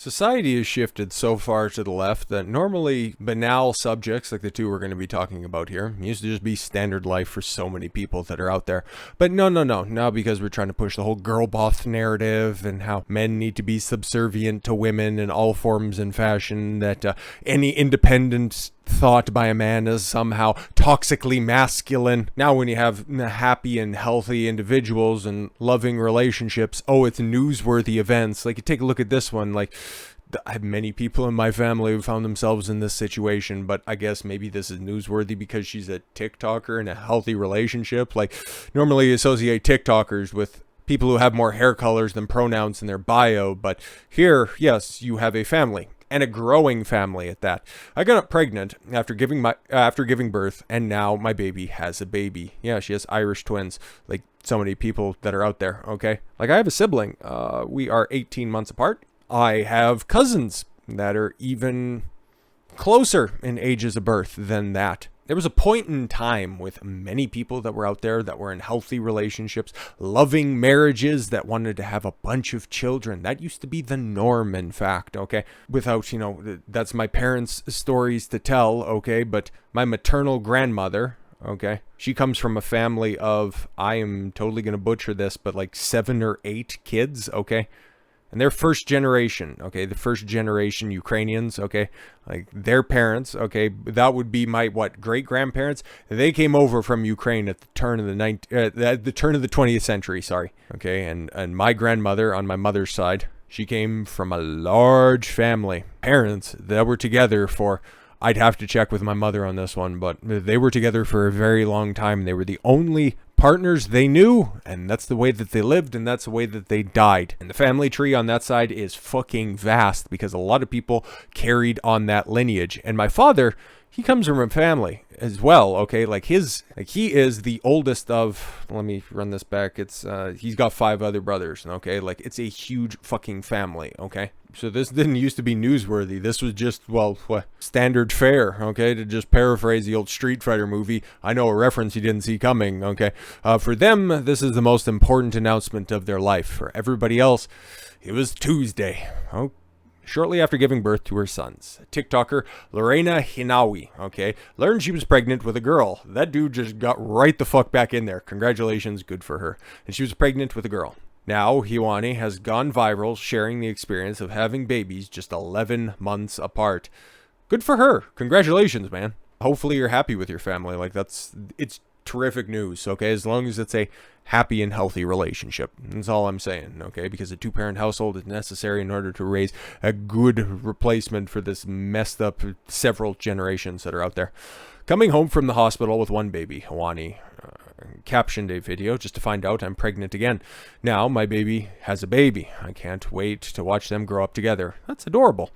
Society has shifted so far to the left that normally banal subjects like the two we're going to be talking about here used to just be standard life for so many people that are out there. But no. Now because we're trying to push the whole girl boss narrative and how men need to be subservient to women in all forms and fashion, that any independent thought by a man is somehow toxically masculine. Now when you have happy and healthy individuals and loving relationships, oh, it's newsworthy events. Like, you take a look at this one, like, I have many people in my family who found themselves in this situation, but I guess maybe this is newsworthy because she's a TikToker in a healthy relationship. Like, normally you associate TikTokers with people who have more hair colors than pronouns in their bio, but here, yes, you have a family. And a growing family at that. I got pregnant after giving birth, and now my baby has a baby. Yeah, she has Irish twins, like so many people that are out there. Okay, like I have a sibling. We are 18 months apart. I have cousins that are even closer in ages of birth than that. There was a point in time with many people that were out there that were in healthy relationships, loving marriages, that wanted to have a bunch of children. That used to be the norm, in fact, okay? Without, that's my parents' stories to tell, okay? But my maternal grandmother, okay, she comes from a family of, I am totally going to butcher this, but like 7 or 8 kids, okay? And they're first generation, okay? The first generation Ukrainians, okay? Like their parents, okay? That would be my, great-grandparents? They came over from Ukraine at the turn of the turn of the 20th century, sorry. Okay, and my grandmother on my mother's side, she came from a large family. Parents that were together for, I'd have to check with my mother on this one, but they were together for a very long time. They were the only partners they knew, and that's the way that they lived, and that's the way that they died. And the family tree on that side is fucking vast because a lot of people carried on that lineage. And my father, he comes from a family as well, okay? He is the oldest of, let me run this back. It's, he's got 5 other brothers, okay? Like, it's a huge fucking family, okay? So this didn't used to be newsworthy. This was just, standard fare, okay? To just paraphrase the old Street Fighter movie, I know a reference you didn't see coming, okay? For them, this is the most important announcement of their life. For everybody else, it was Tuesday, okay? Shortly after giving birth to her sons, TikToker Lorena Hinawi, okay, learned she was pregnant with a girl. That dude just got right the fuck back in there. Congratulations, good for her. And she was pregnant with a girl. Now, Hiwani has gone viral sharing the experience of having babies just 11 months apart. Good for her. Congratulations, man. Hopefully you're happy with your family. It's terrific news, okay? As long as it's a happy and healthy relationship. That's all I'm saying, okay? Because a 2-parent household is necessary in order to raise a good replacement for this messed up several generations that are out there. Coming home from the hospital with one baby, Hawani captioned a video just to find out I'm pregnant again. Now my baby has a baby. I can't wait to watch them grow up together. That's adorable.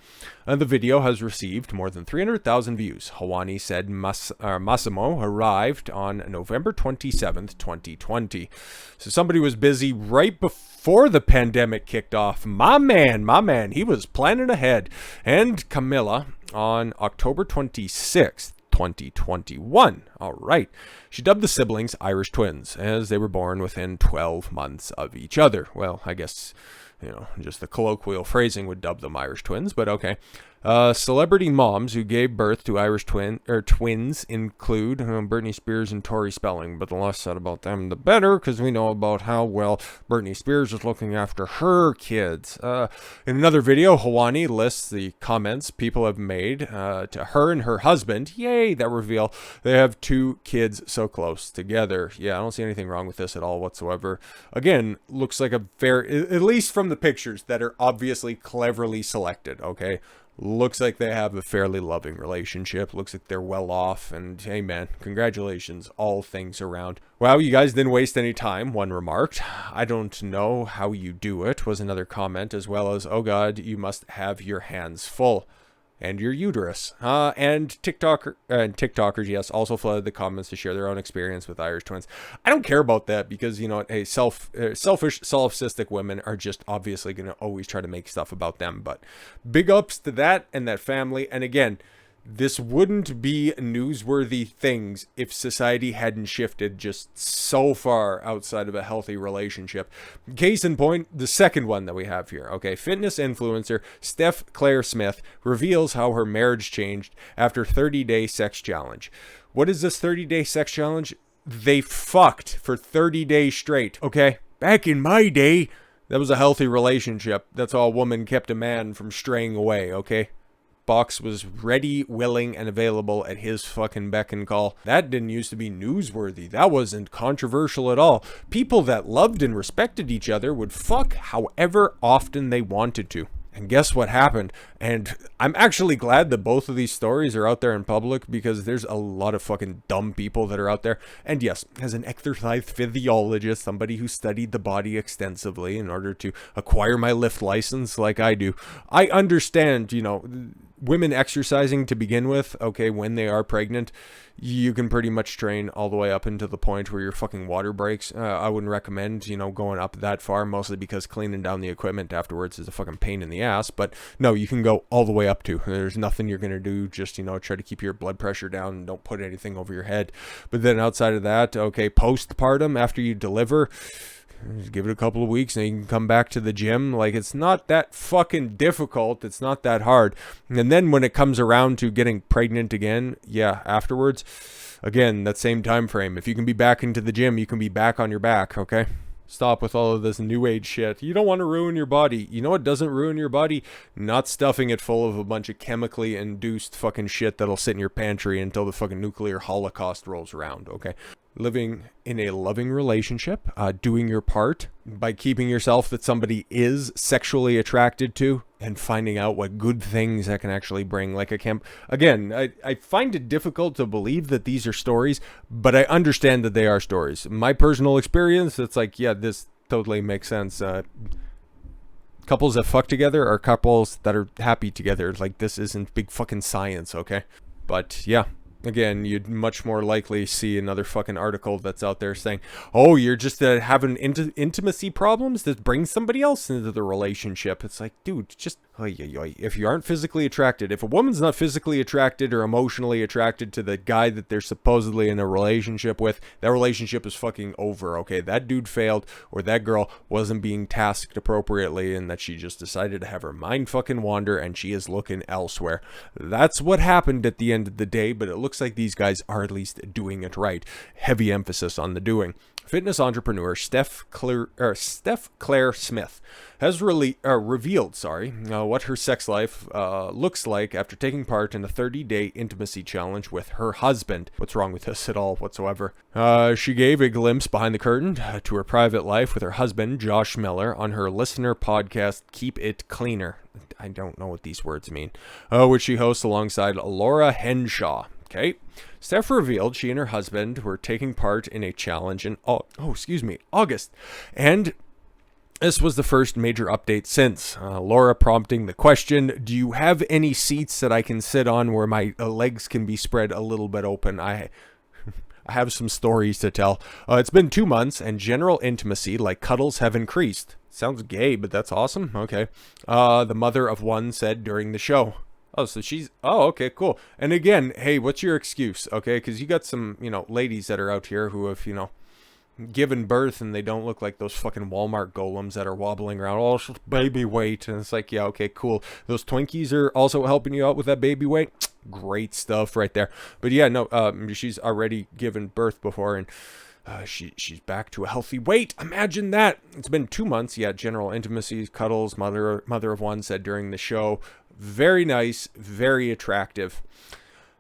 The video has received more than 300,000 views. Hawani said Massimo arrived on November 27th, 2020. So somebody was busy right before the pandemic kicked off. My man, he was planning ahead. And Camilla on October 26th. 2021. All right. She dubbed the siblings Irish twins as they were born within 12 months of each other. Well, I guess, just the colloquial phrasing would dub them Irish twins, but okay. Celebrity moms who gave birth to Irish twins include Britney Spears and Tori Spelling, but the less said about them, the better, because we know about how well Britney Spears is looking after her kids. In another video, Hawani lists the comments people have made to her and her husband. Yay, that reveal they have 2 kids so close together. Yeah, I don't see anything wrong with this at all whatsoever. Again, looks like a at least from the pictures that are obviously cleverly selected, okay? Looks like they have a fairly loving relationship. Looks like they're well off. And hey, man, congratulations, all things around. Wow, you guys didn't waste any time, one remarked. I don't know how you do it, was another comment, as well as, oh God, you must have your hands full. And your uterus. And TikTokers, yes, also flooded the comments to share their own experience with Irish twins. I don't care about that because, hey, selfish, solipsistic women are just obviously going to always try to make stuff about them. But big ups to that and that family. And again, this wouldn't be newsworthy things if society hadn't shifted just so far outside of a healthy relationship. Case in point, the second one that we have here. Okay, fitness influencer Steph Claire Smith reveals how her marriage changed after 30-day sex challenge. What is this 30-day sex challenge? They fucked for 30 days straight. Okay, back in my day, that was a healthy relationship. That's all a woman kept a man from straying away, okay? Box was ready, willing, and available at his fucking beck and call. That didn't used to be newsworthy. That wasn't controversial at all. People that loved and respected each other would fuck however often they wanted to. And guess what happened? And I'm actually glad that both of these stories are out there in public, because there's a lot of fucking dumb people that are out there. And yes, as an exercise physiologist, somebody who studied the body extensively in order to acquire my lift license like I do, I understand, you know, women exercising to begin with, okay, when they are pregnant, you can pretty much train all the way up into the point where your fucking water breaks. I wouldn't recommend, you know, going up that far, mostly because cleaning down the equipment afterwards is a fucking pain in the ass. But no, you can go all the way up to. There's nothing you're going to do. Just, you know, try to keep your blood pressure down and don't put anything over your head. But then outside of that, okay, postpartum, after you deliver, just give it a couple of weeks and you can come back to the gym. Like, it's not that fucking difficult. It's not that hard. And then when it comes around to getting pregnant again, yeah, afterwards, again, that same time frame. If you can be back into the gym, you can be back on your back, okay? Stop with all of this new age shit. You don't want to ruin your body. You know what doesn't ruin your body? Not stuffing it full of a bunch of chemically induced fucking shit that'll sit in your pantry until the fucking nuclear holocaust rolls around, okay? Living in a loving relationship, doing your part by keeping yourself that somebody is sexually attracted to, and finding out what good things that can actually bring. Like a camp. Again, I find it difficult to believe that these are stories, but I understand that they are stories. My personal experience, it's like, yeah, this totally makes sense. Couples that fuck together are couples that are happy together. Like, this isn't big fucking science, okay? But yeah. Again, you'd much more likely see another fucking article that's out there saying, oh, you're just having intimacy problems that bring somebody else into the relationship. It's like, dude, just, if you aren't physically attracted, if a woman's not physically attracted or emotionally attracted to the guy that they're supposedly in a relationship with, that relationship is fucking over, okay? That dude failed, or that girl wasn't being tasked appropriately, and that she just decided to have her mind fucking wander, and she is looking elsewhere. That's what happened at the end of the day, but it looks like these guys are at least doing it right. Heavy emphasis on the doing. Fitness entrepreneur Steph Claire Smith has revealed what her sex life looks like after taking part in a 30-day intimacy challenge with her husband. What's wrong with this at all whatsoever? She gave a glimpse behind the curtain to her private life with her husband, Josh Miller, on her listener podcast, Keep It Cleaner. I don't know what these words mean. Which she hosts alongside Laura Henshaw. Okay. Steph revealed she and her husband were taking part in a challenge in August. And this was the first major update since. Laura prompting the question, do you have any seats that I can sit on where my legs can be spread a little bit open? I have some stories to tell. It's been 2 months and general intimacy like cuddles have increased. Sounds gay, but that's awesome. Okay. The mother of one said during the show. Oh, so okay, cool. And again, hey, what's your excuse? Okay, because you got some, ladies that are out here who have, given birth and they don't look like those fucking Walmart golems that are wobbling around. Oh, it's just baby weight. And it's like, yeah, okay, cool. Those Twinkies are also helping you out with that baby weight. Great stuff right there. But yeah, no, she's already given birth before, and she's back to a healthy weight. Imagine that. It's been 2 months. Yeah, general intimacy, cuddles, mother of one said during the show. Very nice, very attractive.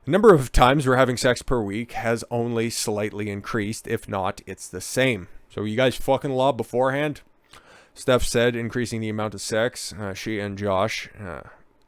The number of times we're having sex per week has only slightly increased. If not, it's the same. So you guys fucking lob beforehand? Steph said increasing the amount of sex she and Josh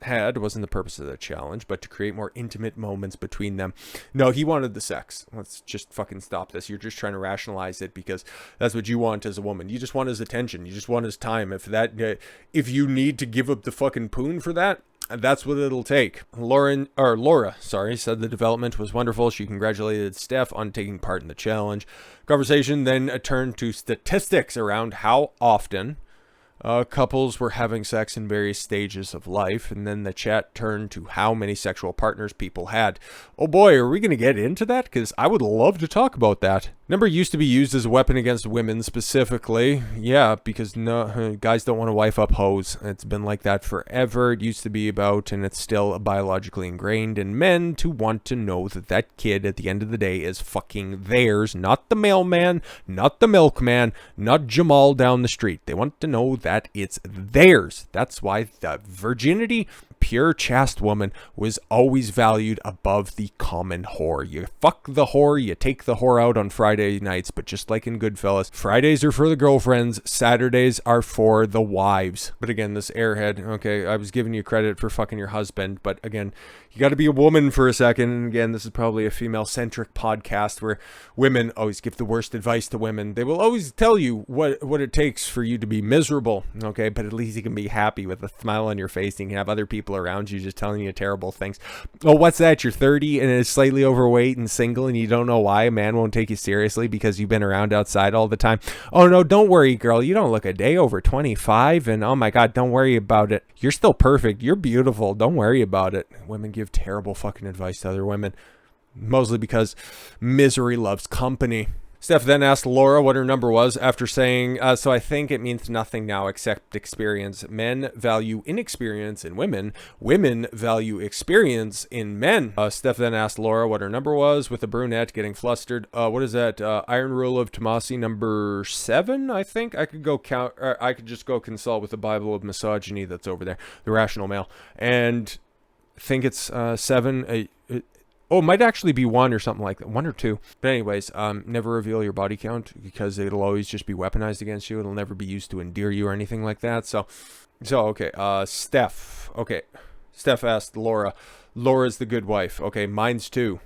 had wasn't the purpose of the challenge, but to create more intimate moments between them. No, he wanted the sex. Let's just fucking stop this. You're just trying to rationalize it because that's what you want as a woman. You just want his attention. You just want his time. If you need to give up the fucking poon for that, that's what it'll take. Laura, said the development was wonderful. She congratulated Steph on taking part in the challenge. Conversation then turned to statistics around how often Couples were having sex in various stages of life, and then the chat turned to how many sexual partners people had. Oh boy, are we going to get into that? Because I would love to talk about that. Number used to be used as a weapon against women specifically. Yeah, because no, guys don't want to wife up hoes. It's been like that forever. It used to be about, and it's still biologically ingrained in men to want to know that that kid at the end of the day is fucking theirs, not the mailman, not the milkman, not Jamal down the street. They want to know that it's theirs. That's why the virginity, pure chaste woman was always valued above the common whore. You fuck the whore, you take the whore out on Friday nights, but just like in Goodfellas, Fridays are for the girlfriends, Saturdays are for the wives. But again, this airhead, okay, I was giving you credit for fucking your husband, but again, you got to be a woman for a second. And again, this is probably a female-centric podcast where women always give the worst advice to women. They will always tell you what it takes for you to be miserable, okay? But at least you can be happy with a smile on your face, and you can have other people around you just telling you terrible things. Oh, what's that? You're 30 and is slightly overweight and single, and you don't know why a man won't take you seriously because you've been around outside all the time. Oh, no, don't worry, girl. You don't look a day over 25, and oh my God, don't worry about it. You're still perfect. You're beautiful. Don't worry about it. Women give terrible fucking advice to other women, mostly because misery loves company. Steph then asked Laura what her number was after saying, so I think it means nothing now except experience. Men value inexperience in women. Women value experience in men. Steph then asked Laura what her number was, with the brunette getting flustered. What is that? Iron Rule of Tomasi number 7, I think? I could go count, or I could just go consult with the Bible of misogyny that's over there, the Rational Male. And I think it's 7. Oh, it might actually be 1 or something like that. 1 or 2. But anyways, never reveal your body count because it'll always just be weaponized against you. It'll never be used to endear you or anything like that. So okay. Steph. Okay. Steph asked Laura. Laura's the good wife. Okay, mine's 2.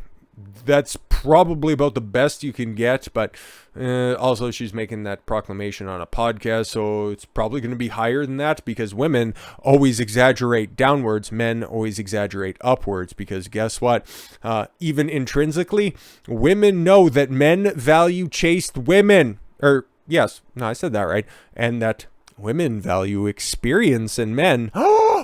That's probably about the best you can get, but also she's making that proclamation on a podcast, so it's probably going to be higher than that, because women always exaggerate downwards, men always exaggerate upwards, because guess what? Even intrinsically, women know that men value chaste women. Yes, no, I said that right. And that women value experience in men.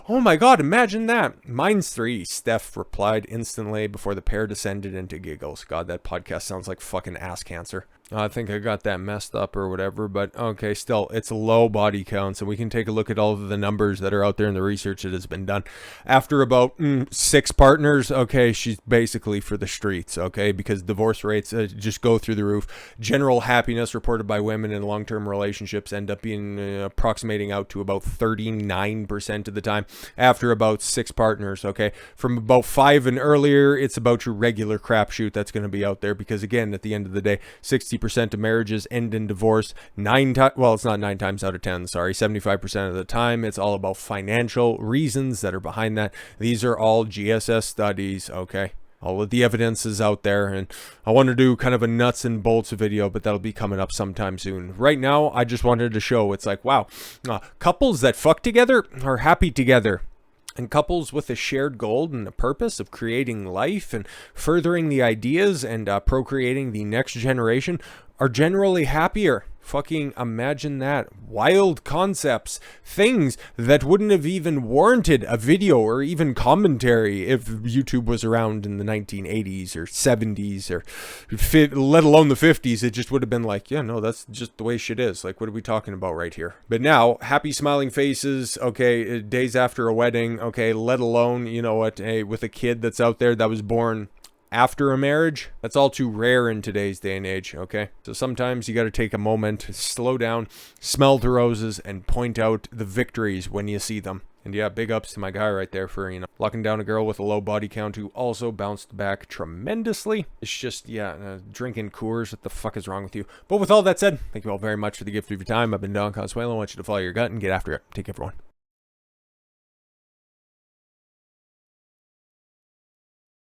Oh my God, imagine that. Mine's 3, Steph replied instantly before the pair descended into giggles. God, that podcast sounds like fucking ass cancer. I think I got that messed up or whatever, but okay, still, it's low body counts, and we can take a look at all of the numbers that are out there in the research that has been done. After about 6 partners, okay, she's basically for the streets, okay, because divorce rates just go through the roof. General happiness reported by women in long-term relationships end up being approximating out to about 39% of the time after about 6 partners, okay. From about 5 and earlier, it's about your regular crapshoot that's going to be out there, because again, at the end of the day, 60% of marriages end in divorce. It's not 9 times out of 10, sorry, 75% of the time. It's all about financial reasons that are behind that. These are all GSS studies, okay? All of the evidence is out there, and I want to do kind of a nuts and bolts video, but that'll be coming up sometime soon. Right now, I just wanted to show it's like, wow, couples that fuck together are happy together. And couples with a shared goal and a purpose of creating life and furthering the ideas and procreating the next generation are generally happier. Fucking imagine that. Wild concepts. Things that wouldn't have even warranted a video or even commentary if YouTube was around in the 1980s or 70s or let alone the 50s. It just would have been like, yeah, no, that's just the way shit is. Like, what are we talking about right here? But now, happy smiling faces, okay, days after a wedding, okay, let alone, you know what, hey, with a kid that's out there that was born after a marriage, that's all too rare in today's day and age, okay? So sometimes you got to take a moment, slow down, smell the roses, and point out the victories when you see them. And yeah, big ups to my guy right there for, locking down a girl with a low body count who also bounced back tremendously. It's just, drinking Coors. What the fuck is wrong with you? But with all that said, thank you all very much for the gift of your time. I've been Don Consuelo. I want you to follow your gut and get after it. Take care, everyone.